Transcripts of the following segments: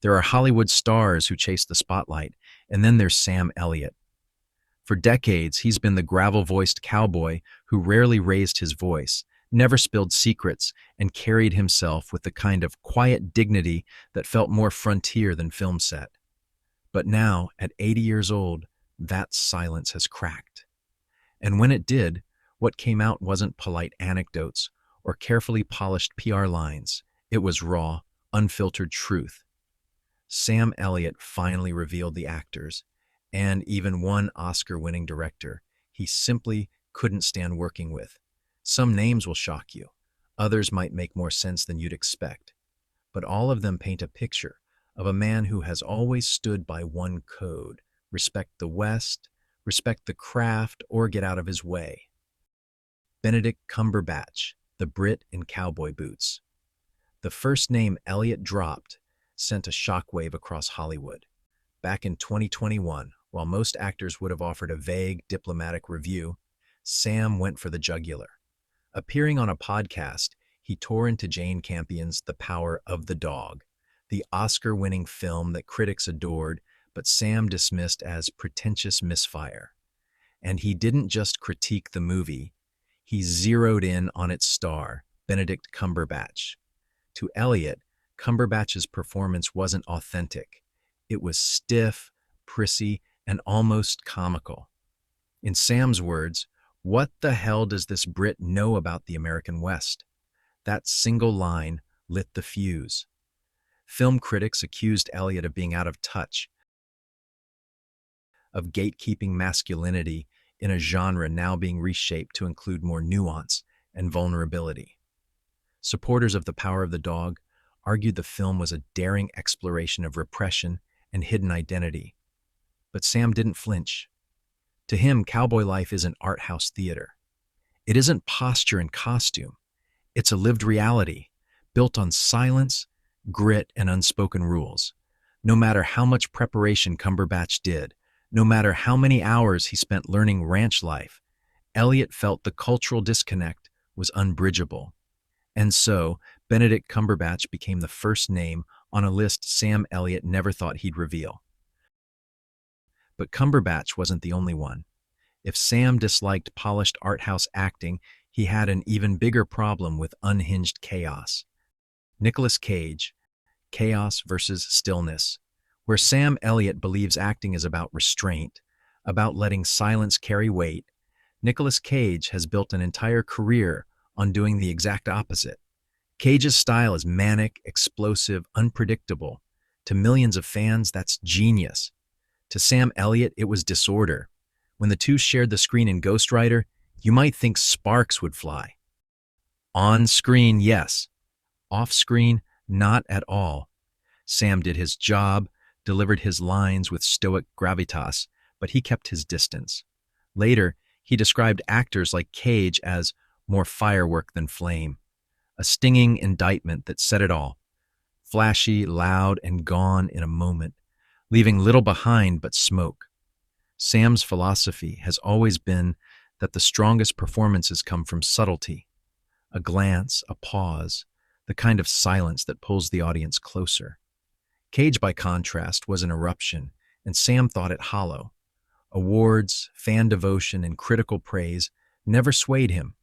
There are Hollywood stars who chase the spotlight, and then there's Sam Elliott. For decades, he's been the gravel-voiced cowboy who rarely raised his voice, never spilled secrets, and carried himself with the kind of quiet dignity that felt more frontier than film set. But now, at 80 years old, that silence has cracked. And when it did, what came out wasn't polite anecdotes or carefully polished PR lines. It was raw, unfiltered truth. Sam Elliott finally revealed the actors, and even one Oscar-winning director he simply couldn't stand working with. Some names will shock you. Others might make more sense than you'd expect. But all of them paint a picture of a man who has always stood by one code: respect the West, respect the craft, or get out of his way. Benedict Cumberbatch, the Brit in cowboy boots. The first name Elliot dropped sent a shockwave across Hollywood. Back in 2021, while most actors would have offered a vague, diplomatic review, Sam went for the jugular. Appearing on a podcast, he tore into Jane Campion's The Power of the Dog, the Oscar-winning film that critics adored, but Sam dismissed as pretentious misfire. And he didn't just critique the movie, he zeroed in on its star, Benedict Cumberbatch. To Elliot, Cumberbatch's performance wasn't authentic. It was stiff, prissy, and almost comical. In Sam's words, "What the hell does this Brit know about the American West?" That single line lit the fuse. Film critics accused Elliot of being out of touch, of gatekeeping masculinity in a genre now being reshaped to include more nuance and vulnerability. Supporters of The Power of the Dog argued the film was a daring exploration of repression and hidden identity. But Sam didn't flinch. To him, cowboy life isn't art house theater. It isn't posture and costume. It's a lived reality, built on silence, grit, and unspoken rules. No matter how much preparation Cumberbatch did, no matter how many hours he spent learning ranch life, Elliot felt the cultural disconnect was unbridgeable. And so, Benedict Cumberbatch became the first name on a list Sam Elliott never thought he'd reveal. But Cumberbatch wasn't the only one. If Sam disliked polished art house acting, he had an even bigger problem with unhinged chaos. Nicolas Cage, Chaos versus Stillness, where Sam Elliott believes acting is about restraint, about letting silence carry weight. Nicolas Cage has built an entire career on doing the exact opposite. Cage's style is manic, explosive, unpredictable. To millions of fans, that's genius. To Sam Elliott, it was disorder. When the two shared the screen in Ghost Rider, you might think sparks would fly. On screen, yes. Off screen, not at all. Sam did his job, delivered his lines with stoic gravitas, but he kept his distance. Later, he described actors like Cage as more firework than flame, a stinging indictment that said it all. Flashy, loud, and gone in a moment, leaving little behind but smoke. Sam's philosophy has always been that the strongest performances come from subtlety, a glance, a pause, the kind of silence that pulls the audience closer. Cage, by contrast, was an eruption, and Sam thought it hollow. Awards, fan devotion, and critical praise never swayed him.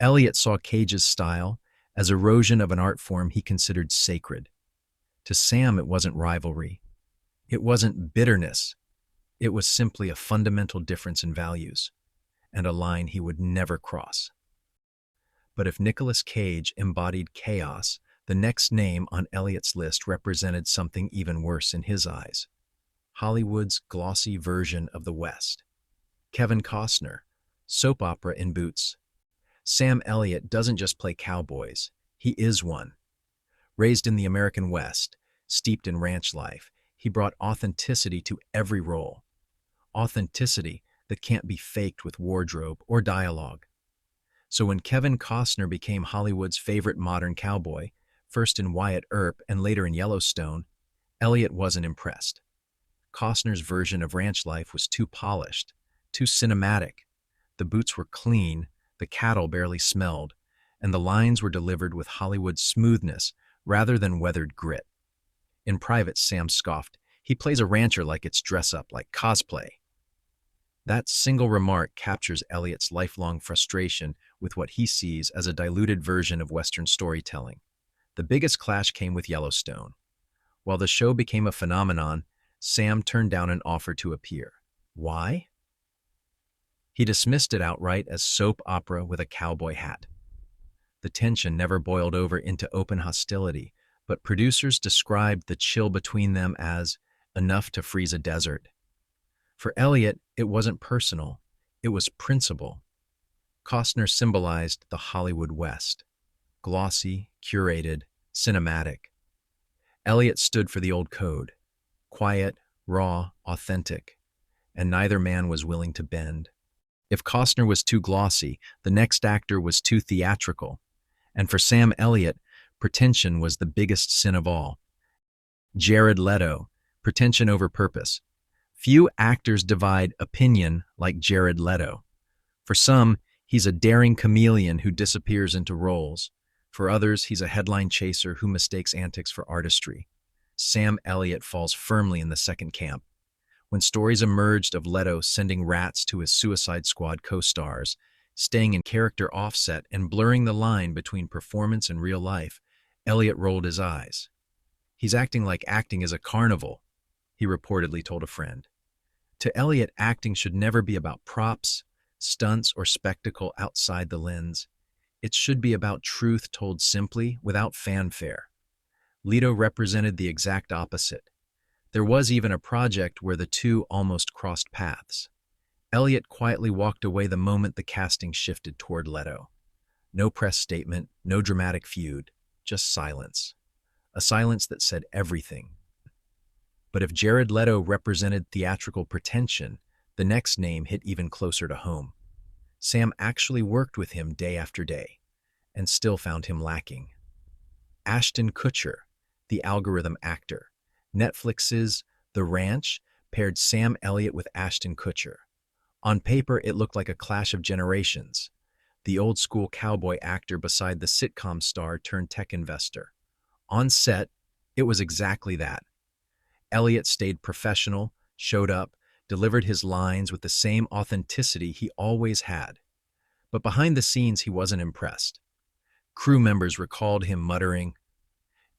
Elliot saw Cage's style as erosion of an art form he considered sacred. To Sam, it wasn't rivalry. It wasn't bitterness. It was simply a fundamental difference in values, and a line he would never cross. But if Nicolas Cage embodied chaos, the next name on Elliot's list represented something even worse in his eyes: Hollywood's glossy version of the West. Kevin Costner, soap opera in boots. Sam Elliott doesn't just play cowboys, he is one. Raised in the American West, steeped in ranch life, he brought authenticity to every role. Authenticity that can't be faked with wardrobe or dialogue. So when Kevin Costner became Hollywood's favorite modern cowboy, first in Wyatt Earp and later in Yellowstone, Elliott wasn't impressed. Costner's version of ranch life was too polished, too cinematic. The boots were clean, the cattle barely smelled, and the lines were delivered with Hollywood smoothness rather than weathered grit. In private, Sam scoffed. He plays a rancher like it's dress up, like cosplay. That single remark captures Elliot's lifelong frustration with what he sees as a diluted version of Western storytelling. The biggest clash came with Yellowstone. While the show became a phenomenon, Sam turned down an offer to appear. Why? He dismissed it outright as soap opera with a cowboy hat. The tension never boiled over into open hostility, but producers described the chill between them as enough to freeze a desert. For Elliot, it wasn't personal, it was principle. Costner symbolized the Hollywood West. Glossy, curated, cinematic. Elliot stood for the old code. Quiet, raw, authentic. And neither man was willing to bend. If Costner was too glossy, the next actor was too theatrical. And for Sam Elliott, pretension was the biggest sin of all. Jared Leto, pretension over purpose. Few actors divide opinion like Jared Leto. For some, he's a daring chameleon who disappears into roles. For others, he's a headline chaser who mistakes antics for artistry. Sam Elliott falls firmly in the second camp. When stories emerged of Leto sending rats to his Suicide Squad co-stars, staying in character offset and blurring the line between performance and real life, Elliott rolled his eyes. He's acting like acting is a carnival, he reportedly told a friend. To Elliott, acting should never be about props, stunts, or spectacle outside the lens. It should be about truth told simply, without fanfare. Leto represented the exact opposite. There was even a project where the two almost crossed paths. Elliott quietly walked away the moment the casting shifted toward Leto. No press statement, no dramatic feud, just silence. A silence that said everything. But if Jared Leto represented theatrical pretension, the next name hit even closer to home. Sam actually worked with him day after day, and still found him lacking. Ashton Kutcher, the algorithm actor. Netflix's The Ranch paired Sam Elliott with Ashton Kutcher. On paper, it looked like a clash of generations. The old-school cowboy actor beside the sitcom star turned tech investor. On set, it was exactly that. Elliott stayed professional, showed up, delivered his lines with the same authenticity he always had. But behind the scenes, he wasn't impressed. Crew members recalled him muttering,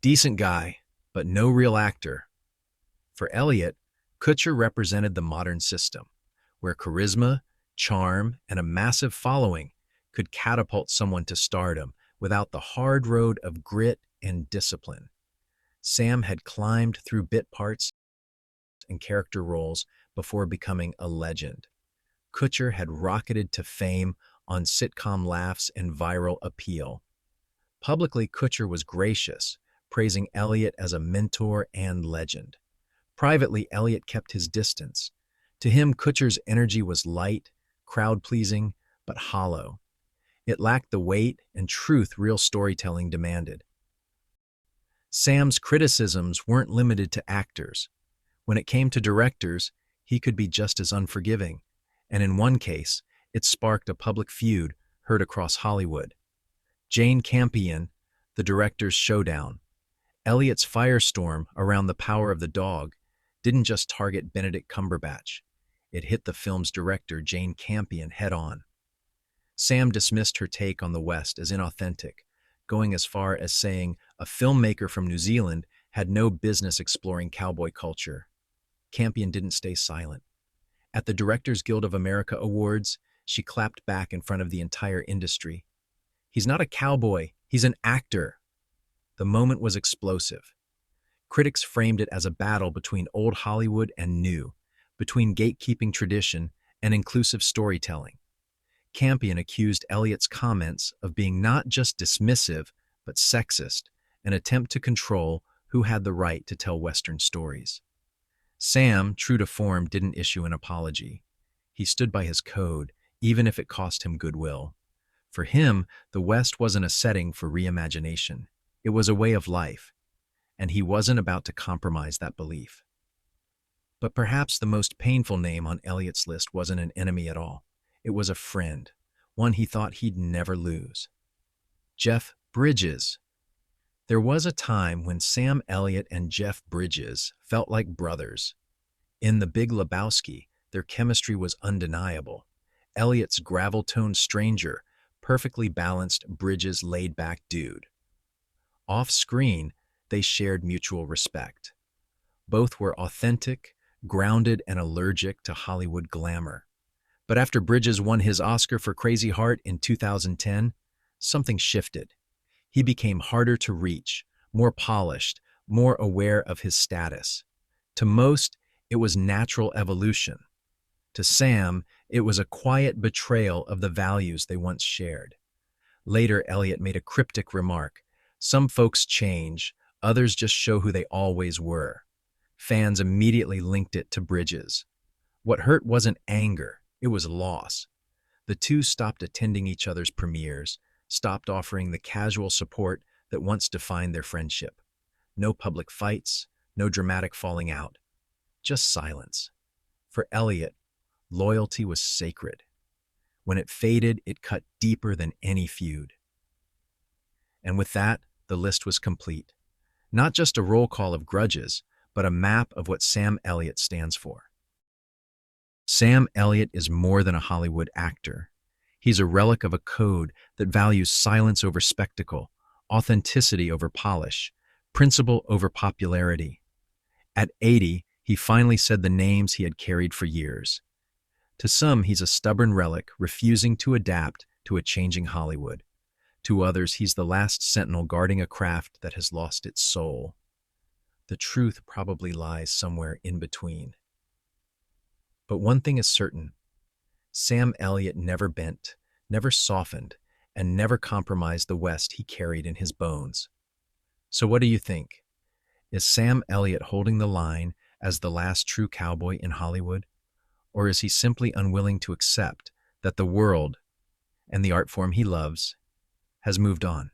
"Decent guy, but no real actor." For Elliott, Kutcher represented the modern system, where charisma, charm, and a massive following could catapult someone to stardom without the hard road of grit and discipline. Sam had climbed through bit parts and character roles before becoming a legend. Kutcher had rocketed to fame on sitcom laughs and viral appeal. Publicly, Kutcher was gracious, praising Elliott as a mentor and legend. Privately, Elliott kept his distance. To him, Kutcher's energy was light, crowd-pleasing, but hollow. It lacked the weight and truth real storytelling demanded. Sam's criticisms weren't limited to actors. When it came to directors, he could be just as unforgiving, and in one case, it sparked a public feud heard across Hollywood. Jane Campion, the director's showdown. Elliott's firestorm around the power of the dog didn't just target Benedict Cumberbatch. It hit the film's director, Jane Campion, head-on. Sam dismissed her take on the West as inauthentic, going as far as saying a filmmaker from New Zealand had no business exploring cowboy culture. Campion didn't stay silent. At the Directors Guild of America Awards, she clapped back in front of the entire industry. "He's not a cowboy, he's an actor." The moment was explosive. Critics framed it as a battle between old Hollywood and new, between gatekeeping tradition and inclusive storytelling. Campion accused Elliott's comments of being not just dismissive, but sexist, an attempt to control who had the right to tell Western stories. Sam, true to form, didn't issue an apology. He stood by his code, even if it cost him goodwill. For him, the West wasn't a setting for reimagination. It was a way of life, and he wasn't about to compromise that belief. But perhaps the most painful name on Elliott's list wasn't an enemy at all. It was a friend, one he thought he'd never lose. Jeff Bridges. There was a time when Sam Elliott and Jeff Bridges felt like brothers. In The Big Lebowski, their chemistry was undeniable. Elliott's gravel-toned stranger perfectly balanced Bridges' laid-back dude. Off-screen, they shared mutual respect. Both were authentic, grounded, and allergic to Hollywood glamour. But after Bridges won his Oscar for Crazy Heart in 2010, something shifted. He became harder to reach, more polished, more aware of his status. To most, it was natural evolution. To Sam, it was a quiet betrayal of the values they once shared. Later, Elliot made a cryptic remark. Some folks change, others just show who they always were. Fans immediately linked it to Bridges. What hurt wasn't anger, it was loss. The two stopped attending each other's premieres, stopped offering the casual support that once defined their friendship. No public fights, no dramatic falling out, just silence. For Elliot, loyalty was sacred. When it faded, it cut deeper than any feud. And with that, the list was complete. Not just a roll call of grudges, but a map of what Sam Elliott stands for. Sam Elliott is more than a Hollywood actor. He's a relic of a code that values silence over spectacle, authenticity over polish, principle over popularity. At 80, he finally said the names he had carried for years. To some, he's a stubborn relic, refusing to adapt to a changing Hollywood. To others, he's the last sentinel guarding a craft that has lost its soul. The truth probably lies somewhere in between. But one thing is certain. Sam Elliott never bent, never softened, and never compromised the West he carried in his bones. So what do you think? Is Sam Elliott holding the line as the last true cowboy in Hollywood? Or is he simply unwilling to accept that the world, and the art form he loves, has moved on?